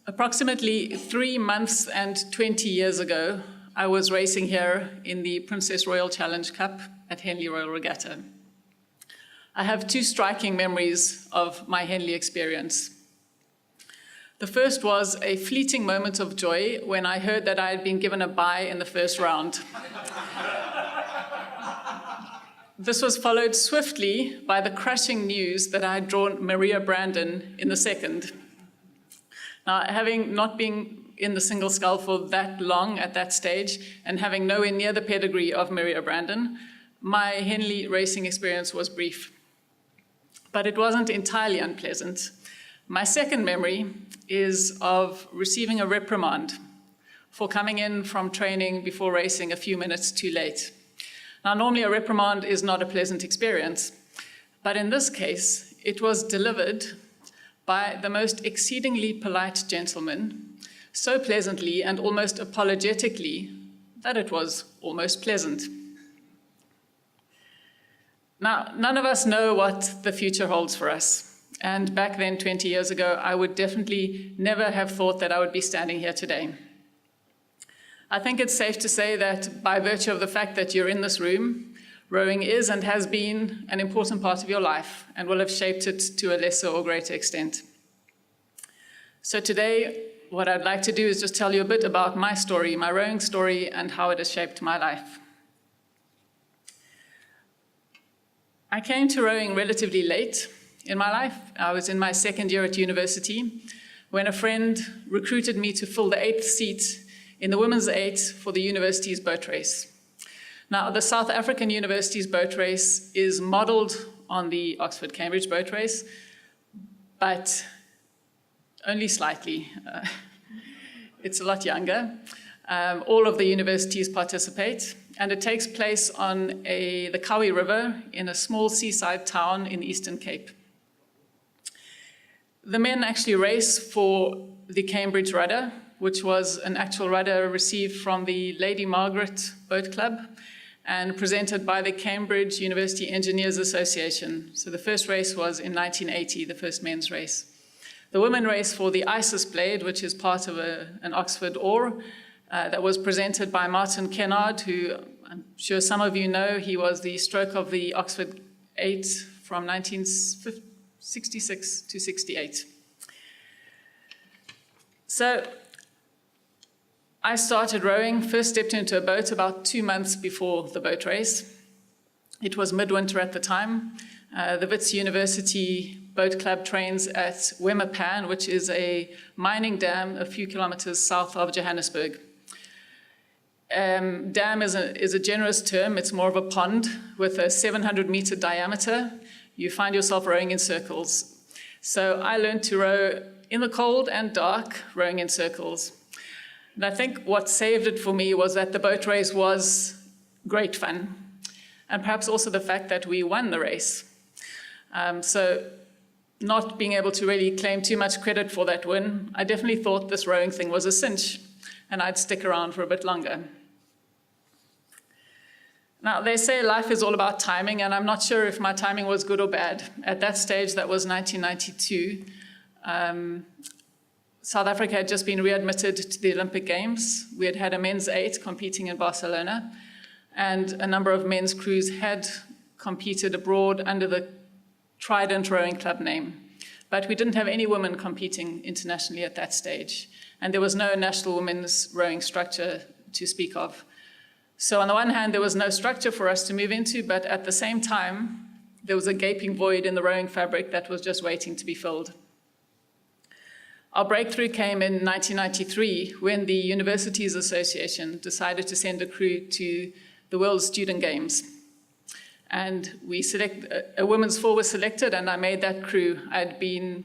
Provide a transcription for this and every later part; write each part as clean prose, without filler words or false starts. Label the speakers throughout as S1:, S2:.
S1: Approximately 3 months and 20 years ago, I was racing here in the Princess Royal Challenge Cup at Henley Royal Regatta. I have two striking memories of my Henley experience. The first was a fleeting moment of joy when I heard that I had been given a bye in the first round. This was followed swiftly by the crushing news that I had drawn Maria Brandon in the second. Now, having not been in the single scull for that long at that stage and having nowhere near the pedigree of Maria Brandon, my Henley racing experience was brief. But it wasn't entirely unpleasant. My second memory is of receiving a reprimand for coming in from training before racing a few minutes too late. Now, normally a reprimand is not a pleasant experience, but in this case, it was delivered by the most exceedingly polite gentleman, so pleasantly and almost apologetically that it was almost pleasant. Now, none of us know what the future holds for us, and back then, 20 years ago, I would definitely never have thought that I would be standing here today. I think it's safe to say that by virtue of the fact that you're in this room, rowing is and has been an important part of your life and will have shaped it to a lesser or greater extent. So today, what I'd like to do is just tell you a bit about my story, my rowing story, and how it has shaped my life. I came to rowing relatively late in my life. I was in my second year at university when a friend recruited me to fill the 8th seat in the women's 8 for the university's boat race. Now, the South African University's boat race is modeled on the Oxford-Cambridge boat race, but only slightly. It's a lot younger. All of the universities participate, and it takes place on the Kawi River in a small seaside town in the Eastern Cape. The men actually race for the Cambridge rudder, which was an actual rudder received from the Lady Margaret Boat Club and presented by the Cambridge University Engineers Association. So the first race was in 1980, the first men's race. The women race for the Isis Blade, which is part of an Oxford oar, that was presented by Martin Kennard, who I'm sure some of you know. He was the stroke of the Oxford 8 from 1966 to 68. So I started rowing, first stepped into a boat about 2 months before the boat race. It was midwinter at the time. The Wits University Boat Club trains at Wemmerpan, which is a mining dam a few kilometers south of Johannesburg. Dam is a generous term. It's more of a pond with a 700-meter diameter. You find yourself rowing in circles. So I learned to row in the cold and dark, rowing in circles. And I think what saved it for me was that the boat race was great fun, and perhaps also the fact that we won the race. So not being able to really claim too much credit for that win, I definitely thought this rowing thing was a cinch, and I'd stick around for a bit longer. Now, they say life is all about timing, and I'm not sure if my timing was good or bad. At that stage, that was 1992, South Africa had just been readmitted to the Olympic Games. We had had a men's 8 competing in Barcelona, and a number of men's crews had competed abroad under the Trident Rowing Club name. But we didn't have any women competing internationally at that stage, and there was no national women's rowing structure to speak of. So on the one hand, there was no structure for us to move into, but at the same time, there was a gaping void in the rowing fabric that was just waiting to be filled. Our breakthrough came in 1993 when the Universities Association decided to send a crew to the World Student Games. And a women's 4 was selected, and I made that crew. I'd been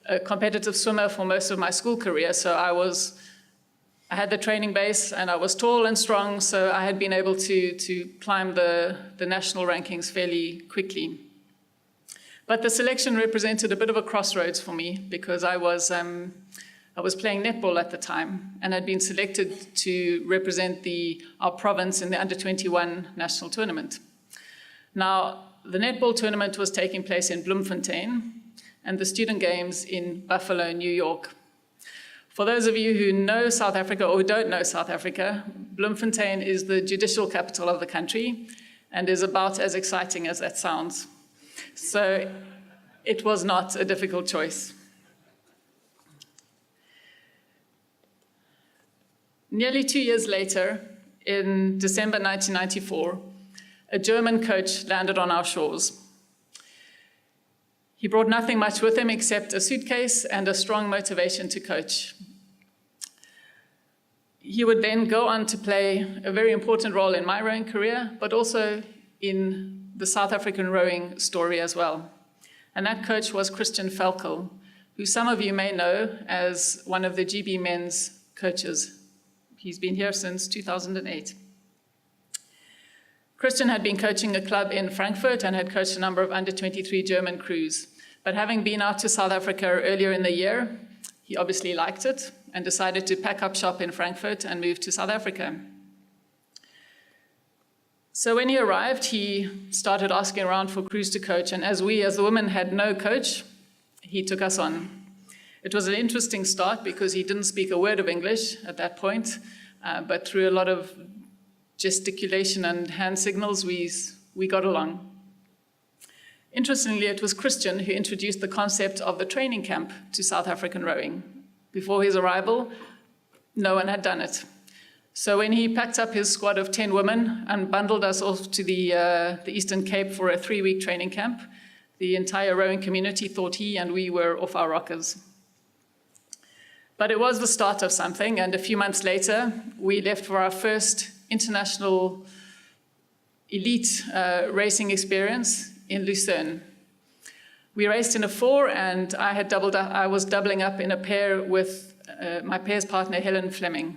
S1: a competitive swimmer for most of my school career, so I had the training base, and I was tall and strong, so I had been able to climb the national rankings fairly quickly. But the selection represented a bit of a crossroads for me because I was playing netball at the time, and I'd been selected to represent our province in the under-21 national tournament. Now, the netball tournament was taking place in Bloemfontein, and the student games in Buffalo, New York. For those of you who know South Africa or who don't know South Africa, Bloemfontein is the judicial capital of the country and is about as exciting as that sounds. So it was not a difficult choice. Nearly 2 years later, in December 1994, a German coach landed on our shores. He brought nothing much with him except a suitcase and a strong motivation to coach. He would then go on to play a very important role in my rowing career, but also in the South African rowing story as well. And that coach was Falco, who some of you may know as one of the GB men's coaches. He's been here since 2008. Christian had been coaching a club in Frankfurt and had coached a number of under-23 German crews. But having been out to South Africa earlier in the year, he obviously liked it and decided to pack up shop in Frankfurt and move to South Africa. So when he arrived, he started asking around for crews to coach, and as we, as the women, had no coach, he took us on. It was an interesting start because he didn't speak a word of English at that point, but through a lot of gesticulation and hand signals, we got along. Interestingly, it was Christian who introduced the concept of the training camp to South African rowing. Before his arrival, no one had done it. So when he packed up his squad of 10 women and bundled us off to the Eastern Cape for a 3-week training camp, the entire rowing community thought he and we were off our rockers. But it was the start of something, and a few months later, we left for our first international elite racing experience in Lucerne. We raced in a 4, and I was doubling up in a pair with my pair's partner, Helen Fleming.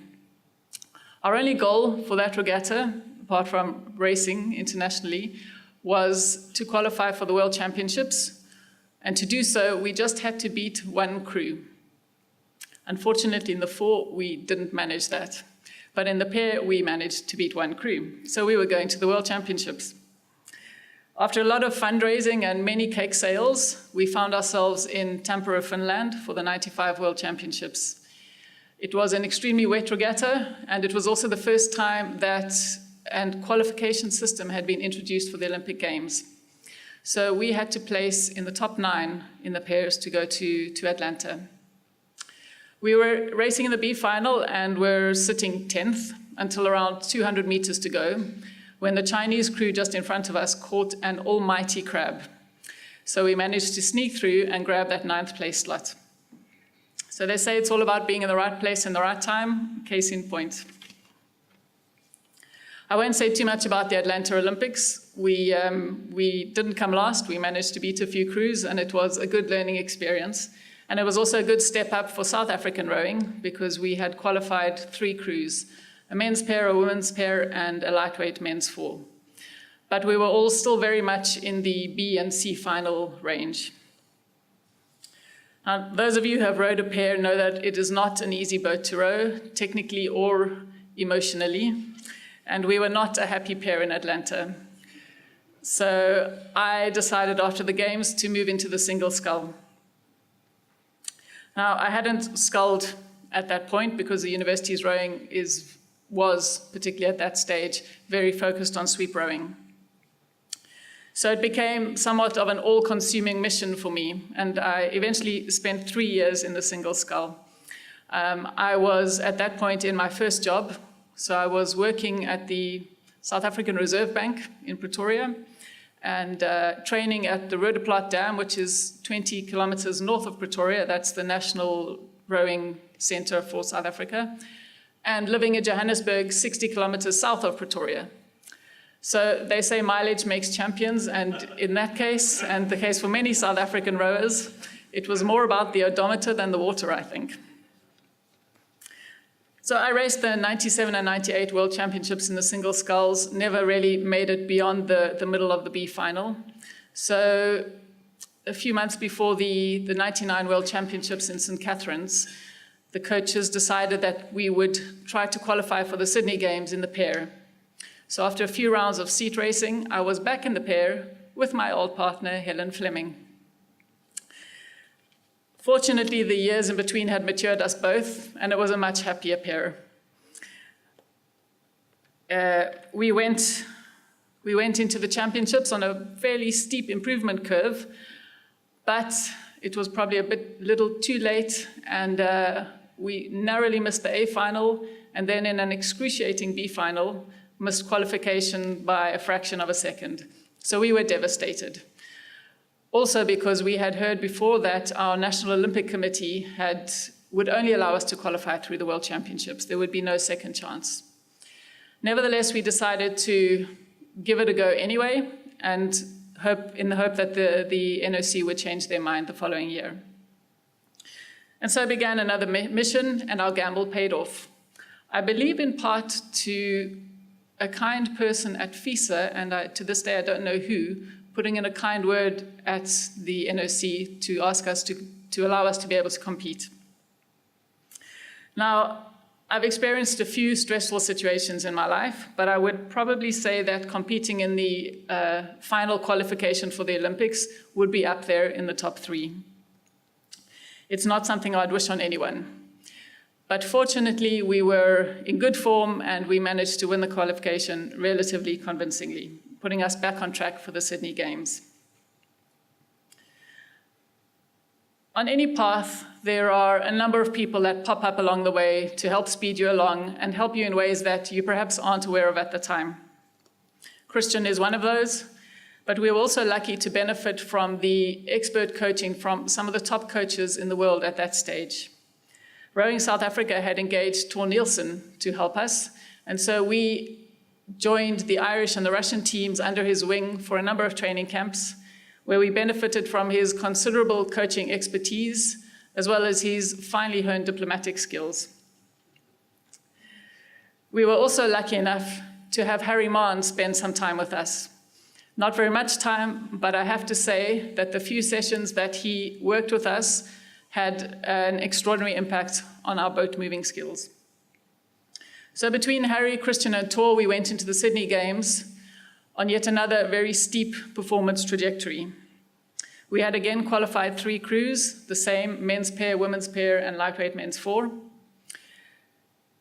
S1: Our only goal for that regatta, apart from racing internationally, was to qualify for the World Championships, and to do so, we just had to beat one crew. Unfortunately, in the 4, we didn't manage that. But in the pair, we managed to beat one crew. So we were going to the World Championships. After a lot of fundraising and many cake sales, we found ourselves in Tampere, Finland for the 95 World Championships. It was an extremely wet regatta, and it was also the first time that a qualification system had been introduced for the Olympic Games. So we had to place in the top 9 in the pairs to go to Atlanta. We were racing in the B final and were sitting 10th until around 200 meters to go, when the Chinese crew just in front of us caught an almighty crab. So we managed to sneak through and grab that 9th place slot. So they say it's all about being in the right place in the right time, case in point. I won't say too much about the Atlanta Olympics. We didn't come last. We managed to beat a few crews, and it was a good learning experience. And it was also a good step up for South African rowing because we had qualified 3 crews, a men's pair, a women's pair, and a lightweight men's 4. But we were all still very much in the B and C final range. Now, those of you who have rowed a pair know that it is not an easy boat to row, technically or emotionally, and we were not a happy pair in Atlanta. So I decided after the games to move into the single scull. Now, I hadn't sculled at that point because the university's rowing was, particularly at that stage, very focused on sweep rowing. So it became somewhat of an all-consuming mission for me, and I eventually spent 3 years in the single scull. I was, at that point, in my first job, so I was working at the South African Reserve Bank in Pretoria, and training at the Roodeplaat Dam, which is 20 kilometers north of Pretoria. That's the national rowing center for South Africa, and living in Johannesburg, 60 kilometers south of Pretoria. So they say mileage makes champions, and in that case, and the case for many South African rowers, it was more about the odometer than the water, I think. So I raced the 97 and 98 World Championships in the single sculls, never really made it beyond the middle of the B final. So a few months before the 99 World Championships in St. Catharines, the coaches decided that we would try to qualify for the Sydney Games in the pair. So after a few rounds of seat racing, I was back in the pair with my old partner, Helen Fleming. Fortunately, the years in between had matured us both, and it was a much happier pair. We went into the championships on a fairly steep improvement curve, but it was probably a little too late, and we narrowly missed the A final, and then in an excruciating B final, missed qualification by a fraction of a second. So we were devastated. Also because we had heard before that our National Olympic Committee would only allow us to qualify through the World Championships. There would be no second chance. Nevertheless, we decided to give it a go anyway, and in the hope that the NOC would change their mind the following year. And so began another mission, and our gamble paid off. I believe in part to a kind person at FISA, and to this day I don't know who, putting in a kind word at the NOC to ask us to allow us to be able to compete. Now, I've experienced a few stressful situations in my life, but I would probably say that competing in the final qualification for the Olympics would be up there in the top 3. It's not something I'd wish on anyone. But fortunately, we were in good form and we managed to win the qualification relatively convincingly, putting us back on track for the Sydney Games. On any path, there are a number of people that pop up along the way to help speed you along and help you in ways that you perhaps aren't aware of at the time. Christian is one of those, but we were also lucky to benefit from the expert coaching from some of the top coaches in the world at that stage. Rowing South Africa had engaged Tor Nielsen to help us, and so we joined the Irish and the Russian teams under his wing for a number of training camps, where we benefited from his considerable coaching expertise, as well as his finely honed diplomatic skills. We were also lucky enough to have Harry Mahon spend some time with us. Not very much time, but I have to say that the few sessions that he worked with us had an extraordinary impact on our boat moving skills. So between Harry, Christian, and Tor, we went into the Sydney Games on yet another very steep performance trajectory. We had again qualified 3 crews, the same men's pair, women's pair, and lightweight men's 4.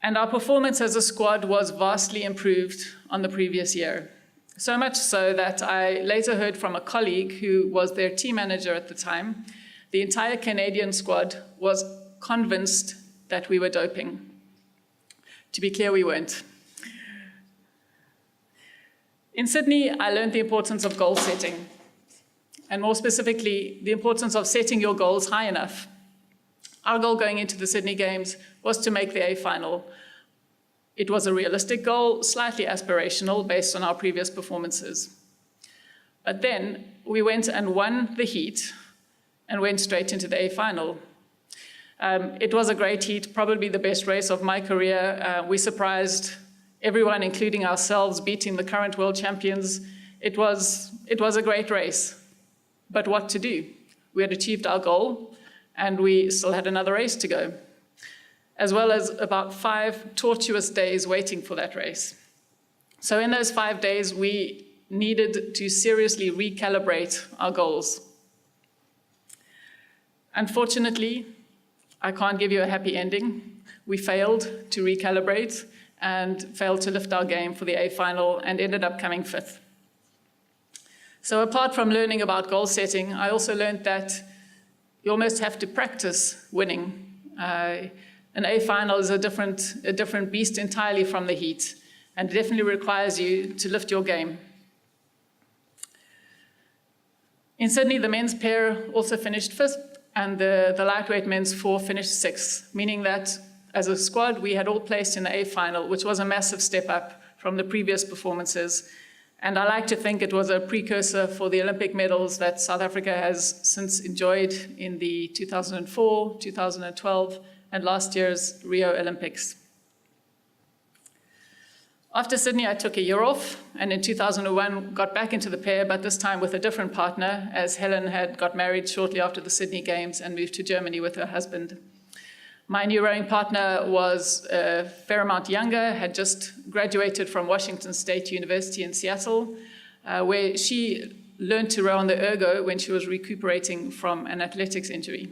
S1: And our performance as a squad was vastly improved on the previous year. So much so that I later heard from a colleague who was their team manager at the time, the entire Canadian squad was convinced that we were doping. To be clear, we weren't. In Sydney, I learned the importance of goal setting, and more specifically, the importance of setting your goals high enough. Our goal going into the Sydney Games was to make the A final. It was a realistic goal, slightly aspirational based on our previous performances. But then we went and won the heat and went straight into the A final. It was a great heat, probably the best race of my career. We surprised everyone, including ourselves, beating the current world champions. It was a great race. But what to do? We had achieved our goal, and we still had another race to go, as well as about 5 tortuous days waiting for that race. So in those 5 days, we needed to seriously recalibrate our goals. Unfortunately, I can't give you a happy ending. We failed to recalibrate and failed to lift our game for the A final and ended up coming 5th. So apart from learning about goal setting, I also learned that you almost have to practice winning. An A final is a different beast entirely from the heat, and definitely requires you to lift your game. In Sydney, the men's pair also finished 5th, and the lightweight men's 4 finished 6th, meaning that as a squad, we had all placed in the A final, which was a massive step up from the previous performances. And I like to think it was a precursor for the Olympic medals that South Africa has since enjoyed in the 2004, 2012, and last year's Rio Olympics. After Sydney, I took a year off, and in 2001 got back into the pair, but this time with a different partner, as Helen had got married shortly after the Sydney Games and moved to Germany with her husband. My new rowing partner was a fair amount younger, had just graduated from Washington State University in Seattle, where she learned to row on the ergo when she was recuperating from an athletics injury.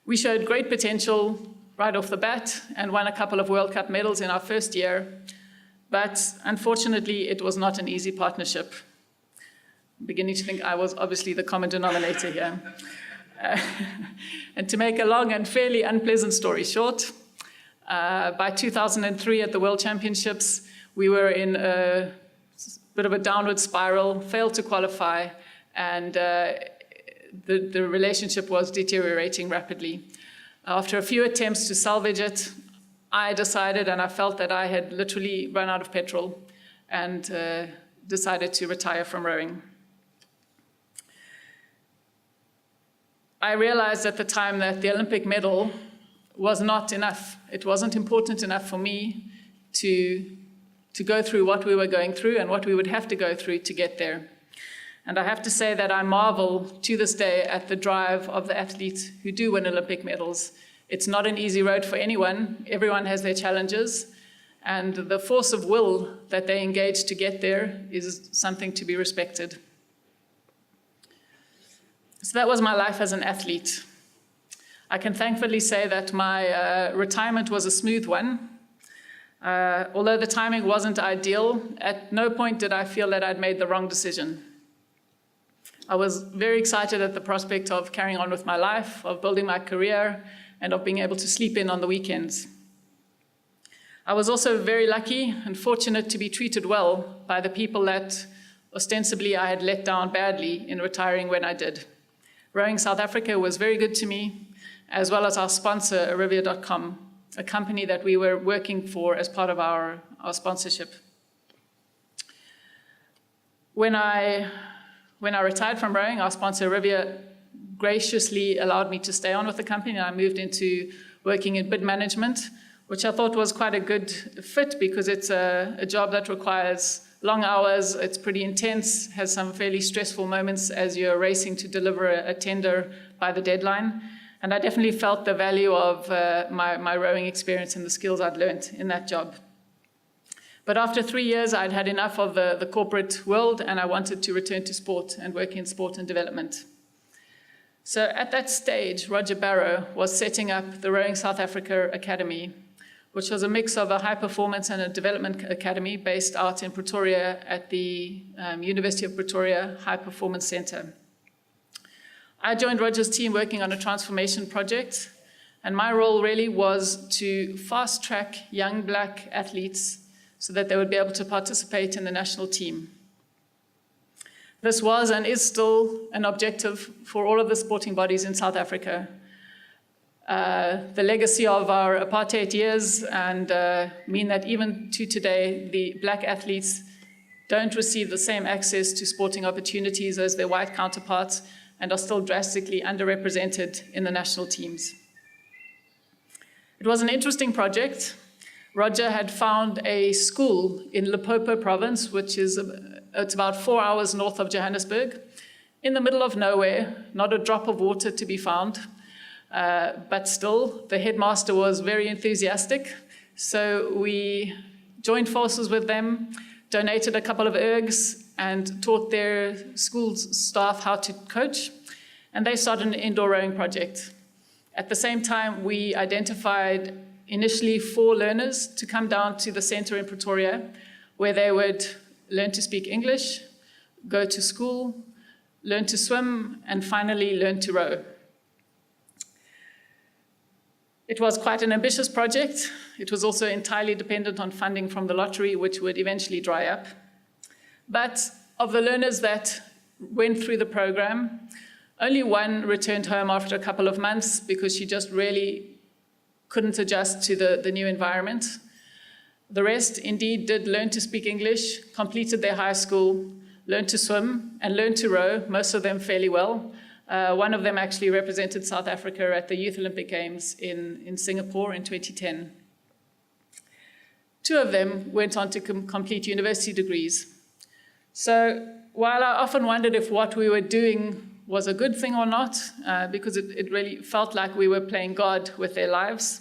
S1: We showed great potential right off the bat and won a couple of World Cup medals in our first year, but unfortunately it was not an easy partnership. I'm beginning to think I was obviously the common denominator here. And to make a long and fairly unpleasant story short, by 2003 at the World Championships, we were in a bit of a downward spiral, failed to qualify, and the relationship was deteriorating rapidly. After a few attempts to salvage it, I decided, and I felt that I had literally run out of petrol, and decided to retire from rowing. I realized at the time that the Olympic medal was not enough. It wasn't important enough for me to go through what we were going through and what we would have to go through to get there. And I have to say that I marvel to this day at the drive of the athletes who do win Olympic medals. It's not an easy road for anyone. Everyone has their challenges. And the force of will that they engage to get there is something to be respected. So that was my life as an athlete. I can thankfully say that my retirement was a smooth one. Although the timing wasn't ideal, at no point did I feel that I'd made the wrong decision. I was very excited at the prospect of carrying on with my life, of building my career, and of being able to sleep in on the weekends. I was also very lucky and fortunate to be treated well by the people that ostensibly I had let down badly in retiring when I did. Rowing South Africa was very good to me, as well as our sponsor, Arivia.com, a company that we were working for as part of our sponsorship. When I retired from rowing, our sponsor, Arivia, graciously allowed me to stay on with the company, and I moved into working in bid management, which I thought was quite a good fit because it's a job that requires long hours, it's pretty intense, has some fairly stressful moments as you're racing to deliver a tender by the deadline. And I definitely felt the value of my rowing experience and the skills I'd learned in that job. But after 3 years, I'd had enough of the corporate world, and I wanted to return to sport and work in sport and development. So at that stage, Roger Barrow was setting up the Rowing South Africa Academy, which was a mix of a high performance and a development academy based out in Pretoria at the University of Pretoria High Performance Centre. I joined Roger's team working on a transformation project, and my role really was to fast track young black athletes so that they would be able to participate in the national team. This was and is still an objective for all of the sporting bodies in South Africa. The legacy of our apartheid years and mean that even to today, the black athletes don't receive the same access to sporting opportunities as their white counterparts and are still drastically underrepresented in the national teams. It was an interesting project. Roger had found a school in Limpopo province, which is it's about 4 hours north of Johannesburg, in the middle of nowhere, not a drop of water to be found. But still, the headmaster was very enthusiastic. So we joined forces with them, donated a couple of ergs, and taught their school staff how to coach. And they started an indoor rowing project. At the same time, we identified initially 4 learners to come down to the center in Pretoria, where they would learn to speak English, go to school, learn to swim, and finally learn to row. It was quite an ambitious project. It was also entirely dependent on funding from the lottery, which would eventually dry up. But of the learners that went through the program, only one returned home after a couple of months because she just really couldn't adjust to the new environment. The rest indeed did learn to speak English, completed their high school, learned to swim, and learned to row, most of them fairly well. One of them actually represented South Africa at the Youth Olympic Games in Singapore in 2010. 2 of them went on to complete university degrees. So while I often wondered if what we were doing was a good thing or not, because it really felt like we were playing God with their lives,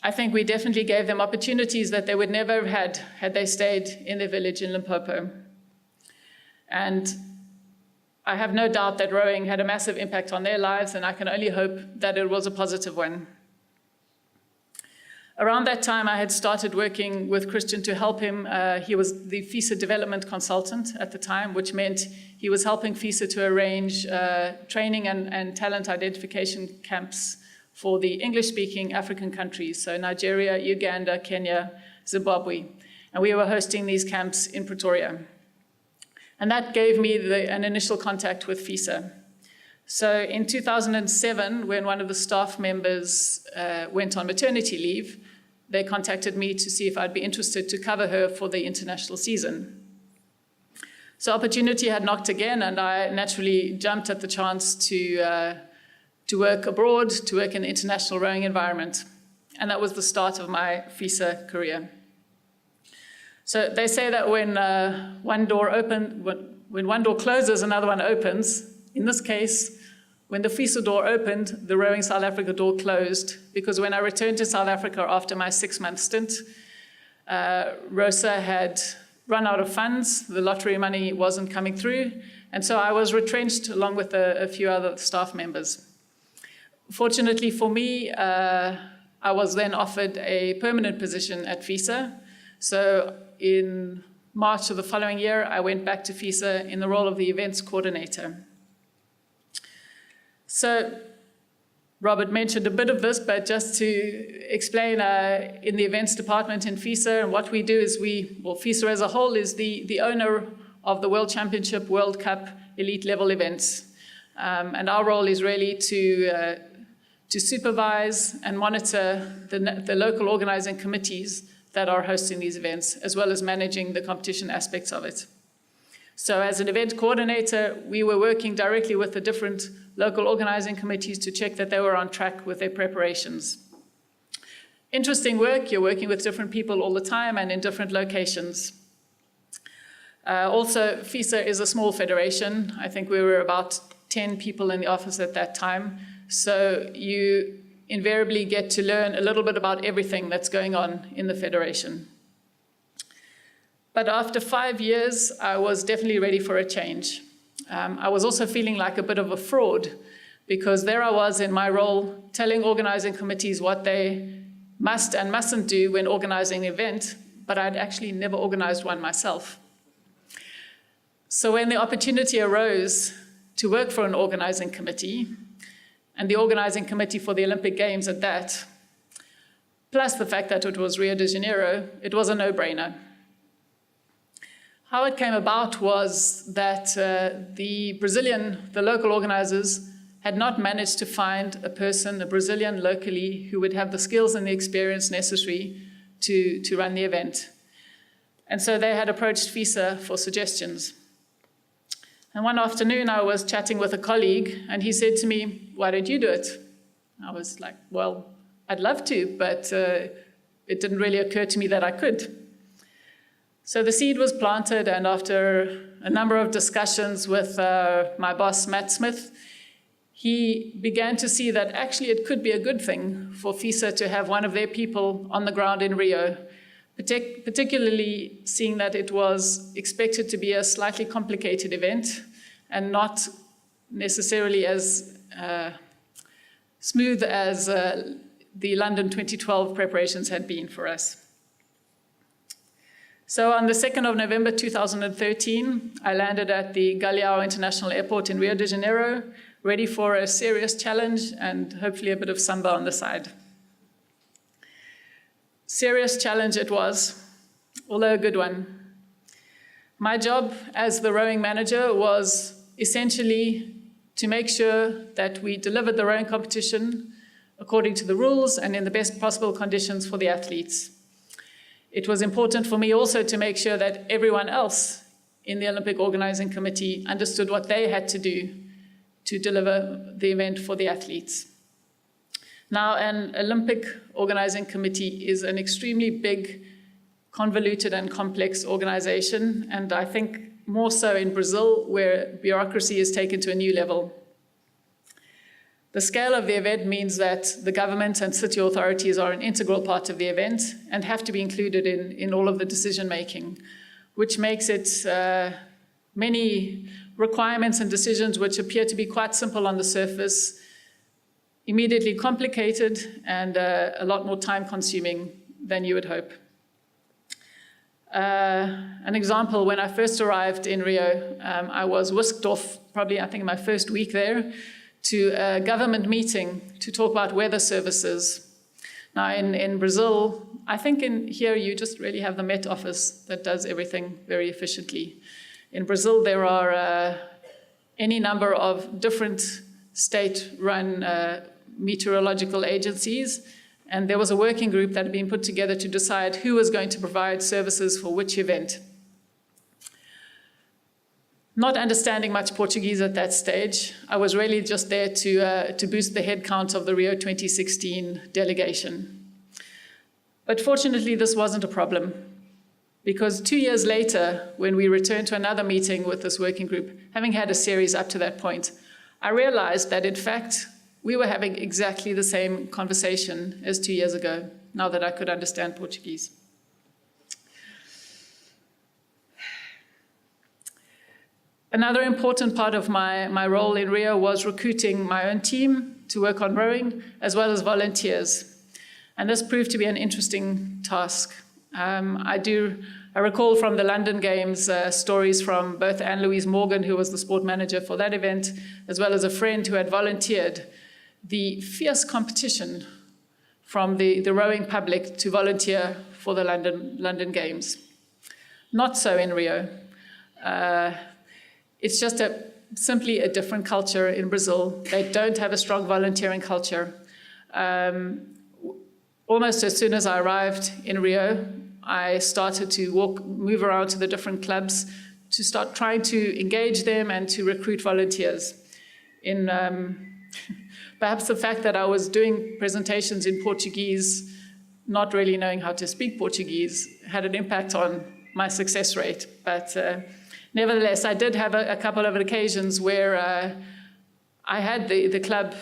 S1: I think we definitely gave them opportunities that they would never have had they stayed in their village in Limpopo. And I have no doubt that rowing had a massive impact on their lives, and I can only hope that it was a positive one. Around that time, I had started working with Christian to help him. He was the FISA development consultant at the time, which meant he was helping FISA to arrange training and talent identification camps for the English-speaking African countries, so Nigeria, Uganda, Kenya, Zimbabwe. And we were hosting these camps in Pretoria. And that gave me an initial contact with FISA. So in 2007, when one of the staff members went on maternity leave, they contacted me to see if I'd be interested to cover her for the international season. So opportunity had knocked again, and I naturally jumped at the chance to work abroad, to work in an international rowing environment. And that was the start of my FISA career. So they say that when one door closes, another one opens. In this case, when the FISA door opened, the Rowing South Africa door closed, because when I returned to South Africa after my 6-month stint, ROSA had run out of funds, the lottery money wasn't coming through, and so I was retrenched along with a few other staff members. Fortunately for me, I was then offered a permanent position at FISA. So in March of the following year, I went back to FISA in the role of the events coordinator. So Robert mentioned a bit of this, but just to explain, in the events department in FISA, and what we do is FISA as a whole is the owner of the World Championship, World Cup, elite level events. And our role is really to supervise and monitor the local organizing committees that are hosting these events, as well as managing the competition aspects of it. So as an event coordinator, we were working directly with the different local organizing committees to check that they were on track with their preparations. Interesting work. You're working with different people all the time and in different locations. Also, FISA is a small federation. I think we were about 10 people in the office at that time. So you invariably get to learn a little bit about everything that's going on in the federation. But after 5 years, I was definitely ready for a change. I was also feeling like a bit of a fraud, because there I was in my role telling organizing committees what they must and mustn't do when organizing an event, but I'd actually never organized one myself. So when the opportunity arose to work for an organizing committee, and the organizing committee for the Olympic Games at that, plus the fact that it was Rio de Janeiro, it was a no-brainer. How it came about was that the local organizers, had not managed to find a Brazilian locally, who would have the skills and the experience necessary to run the event. And so they had approached FISA for suggestions. And one afternoon, I was chatting with a colleague, and he said to me, "Why don't you do it?" I was like, well, I'd love to, but it didn't really occur to me that I could. So the seed was planted, and after a number of discussions with my boss, Matt Smith, he began to see that actually it could be a good thing for FISA to have one of their people on the ground in Rio, particularly seeing that it was expected to be a slightly complicated event and not necessarily as smooth as the London 2012 preparations had been for us. So on the 2nd of November 2013, I landed at the Galeão International Airport in Rio de Janeiro, ready for a serious challenge and hopefully a bit of samba on the side. Serious challenge it was, although a good one. My job as the rowing manager was essentially to make sure that we delivered the rowing competition according to the rules and in the best possible conditions for the athletes. It was important for me also to make sure that everyone else in the Olympic Organizing Committee understood what they had to do to deliver the event for the athletes. Now, an Olympic Organizing Committee is an extremely big, convoluted and complex organization, and I think more so in Brazil, where bureaucracy is taken to a new level. The scale of the event means that the government and city authorities are an integral part of the event and have to be included in all of the decision-making, which makes it many requirements and decisions which appear to be quite simple on the surface, immediately complicated and a lot more time-consuming than you would hope. An example, when I first arrived in Rio, I was whisked off, probably I think in my first week there, to a government meeting to talk about weather services. Now in Brazil, I think in here you just really have the Met Office that does everything very efficiently. In Brazil, there are any number of different state-run meteorological agencies, and there was a working group that had been put together to decide who was going to provide services for which event. Not understanding much Portuguese at that stage, I was really just there to boost the headcount of the Rio 2016 delegation. But fortunately, this wasn't a problem, because 2 years later, when we returned to another meeting with this working group, having had a series up to that point, I realized that, in fact, we were having exactly the same conversation as 2 years ago, now that I could understand Portuguese. Another important part of my role in Rio was recruiting my own team to work on rowing, as well as volunteers. And this proved to be an interesting task. I recall from the London Games stories from both Anne-Louise Morgan, who was the sport manager for that event, as well as a friend who had volunteered, the fierce competition from the rowing public to volunteer for the London Games. Not so in Rio. It's just simply a different culture in Brazil. They don't have a strong volunteering culture. Almost as soon as I arrived in Rio, I started to move around to the different clubs to start trying to engage them and to recruit volunteers. Perhaps the fact that I was doing presentations in Portuguese, not really knowing how to speak Portuguese, had an impact on my success rate. But nevertheless, I did have a couple of occasions where I had the club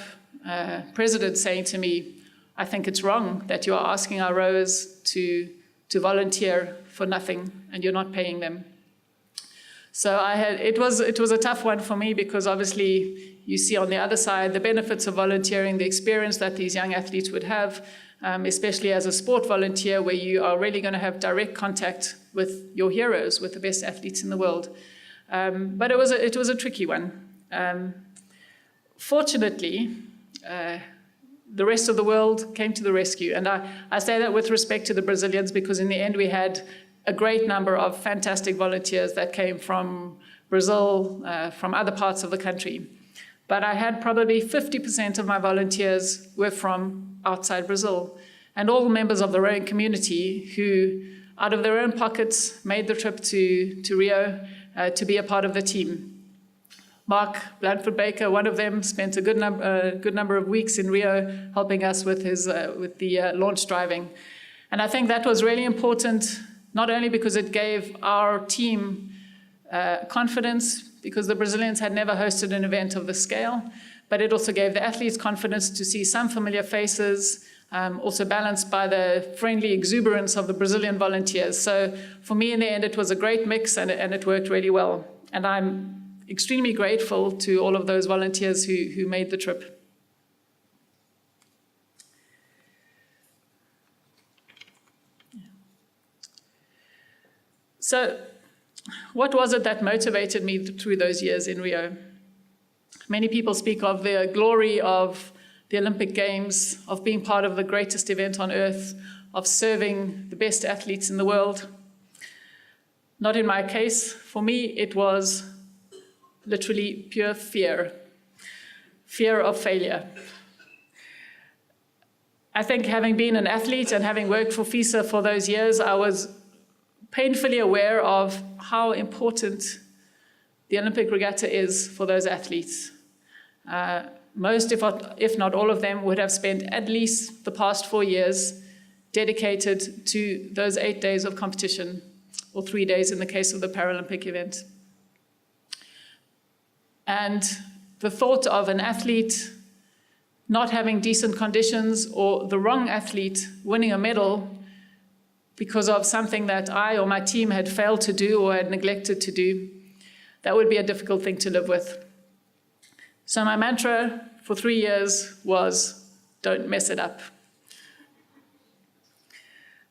S1: president saying to me, "I think it's wrong that you are asking our rowers to volunteer for nothing and you're not paying them." So it was a tough one for me, because obviously you see on the other side the benefits of volunteering, the experience that these young athletes would have, especially as a sport volunteer, where you are really going to have direct contact with your heroes, with the best athletes in the world. But it was a tricky one. Fortunately, the rest of the world came to the rescue. And I say that with respect to the Brazilians, because in the end we had a great number of fantastic volunteers that came from Brazil, from other parts of the country. But I had probably 50% of my volunteers were from outside Brazil, and all members of the rowing community who, out of their own pockets, made the trip to Rio to be a part of the team. Mark Blandford-Baker, one of them, spent a good number of weeks in Rio helping us with the launch driving. And I think that was really important, not only because it gave our team confidence, because the Brazilians had never hosted an event of this scale, but it also gave the athletes confidence to see some familiar faces, also balanced by the friendly exuberance of the Brazilian volunteers. So for me, in the end, it was a great mix, and it worked really well. And I'm extremely grateful to all of those volunteers who made the trip. So what was it that motivated me through those years in Rio? Many people speak of the glory of the Olympic Games, of being part of the greatest event on earth, of serving the best athletes in the world. Not in my case. For me, it was literally pure fear of failure. I think, having been an athlete and having worked for FISA for those years, I was painfully aware of how important the Olympic regatta is for those athletes. Most, if not all of them, would have spent at least the past 4 years dedicated to those 8 days of competition, or 3 days in the case of the Paralympic event. And the thought of an athlete not having decent conditions, or the wrong athlete winning a medal because of something that I or my team had failed to do or had neglected to do, that would be a difficult thing to live with. So my mantra for 3 years was, don't mess it up.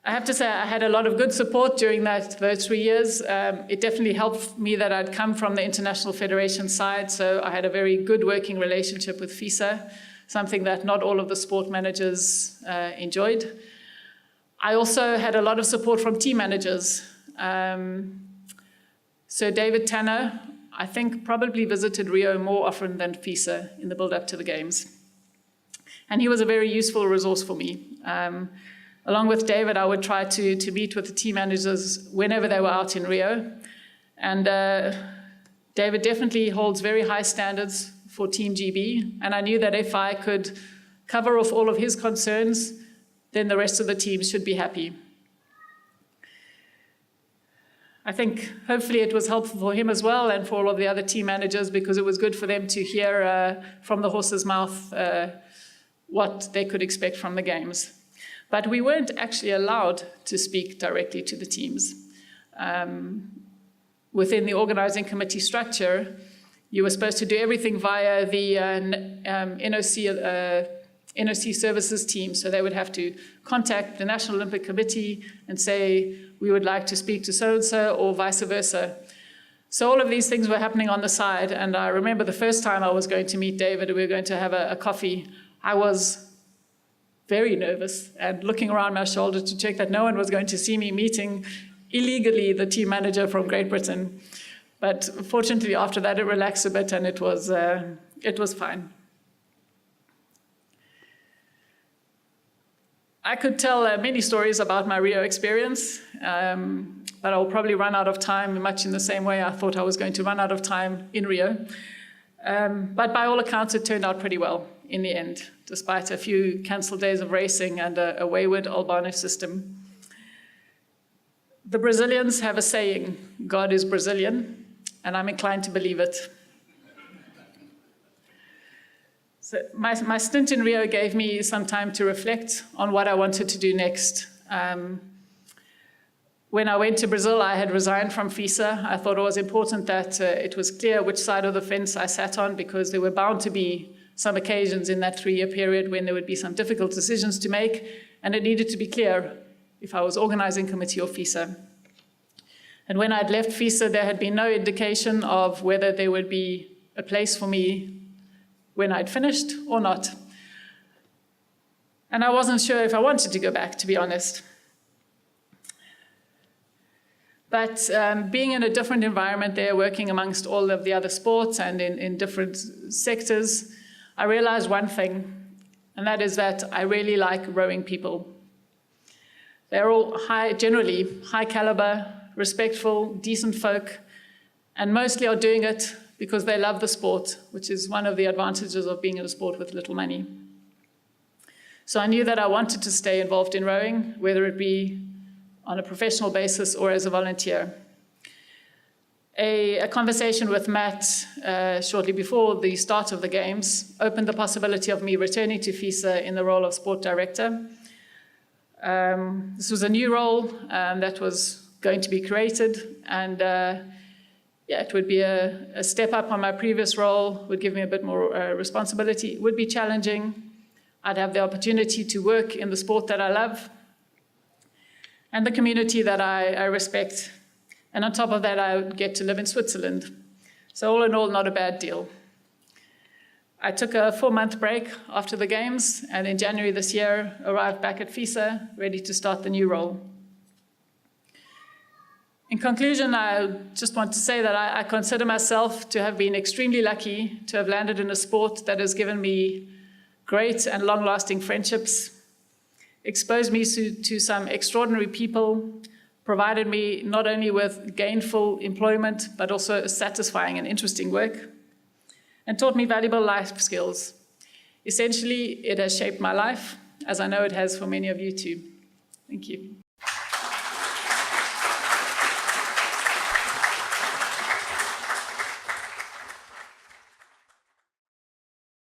S1: I have to say I had a lot of good support during those 3 years. It definitely helped me that I'd come from the International Federation side, so I had a very good working relationship with FISA, something that not all of the sport managers enjoyed. I also had a lot of support from team managers. So David Tanner, I think, probably visited Rio more often than FISA in the build-up to the Games. And he was a very useful resource for me. Along with David, I would try to meet with the team managers whenever they were out in Rio. And David definitely holds very high standards for Team GB. And I knew that if I could cover off all of his concerns, then the rest of the team should be happy. I think hopefully it was helpful for him as well and for all of the other team managers, because it was good for them to hear from the horse's mouth what they could expect from the Games. But we weren't actually allowed to speak directly to the teams. Within the organizing committee structure, you were supposed to do everything via the NOC services team. So they would have to contact the National Olympic Committee and say, we would like to speak to so-and-so, or vice versa. So all of these things were happening on the side. And I remember the first time I was going to meet David, we were going to have a coffee. I was very nervous and looking around my shoulder to check that no one was going to see me meeting illegally the team manager from Great Britain. But fortunately, after that, it relaxed a bit and it was fine. I could tell many stories about my Rio experience, but I'll probably run out of time, much in the same way I thought I was going to run out of time in Rio. But by all accounts, it turned out pretty well in the end, despite a few cancelled days of racing and a wayward Albano system. The Brazilians have a saying, God is Brazilian, and I'm inclined to believe it. So my stint in Rio gave me some time to reflect on what I wanted to do next. When I went to Brazil, I had resigned from FISA. I thought it was important that it was clear which side of the fence I sat on, because there were bound to be some occasions in that 3-year period when there would be some difficult decisions to make, and it needed to be clear if I was organizing committee or FISA. And when I'd left FISA, there had been no indication of whether there would be a place for me when I'd finished or not. And I wasn't sure if I wanted to go back, to be honest. But being in a different environment there, working amongst all of the other sports and in different sectors, I realized one thing, and that is that I really like rowing people. They're all generally high caliber, respectful, decent folk, and mostly are doing it because they love the sport, which is one of the advantages of being in a sport with little money. So I knew that I wanted to stay involved in rowing, whether it be on a professional basis or as a volunteer. A conversation with Matt shortly before the start of the Games opened the possibility of me returning to FISA in the role of sport director. This was a new role that was going to be created, and it would be a step up on my previous role, would give me a bit more responsibility. It would be challenging. I'd have the opportunity to work in the sport that I love and the community that I respect. And on top of that, I would get to live in Switzerland. So all in all, not a bad deal. I took a 4-month break after the Games, and in January this year, arrived back at FISA, ready to start the new role. In conclusion, I just want to say that I consider myself to have been extremely lucky to have landed in a sport that has given me great and long-lasting friendships, exposed me to some extraordinary people, provided me not only with gainful employment, but also satisfying and interesting work, and taught me valuable life skills. Essentially, it has shaped my life, as I know it has for many of you too. Thank you.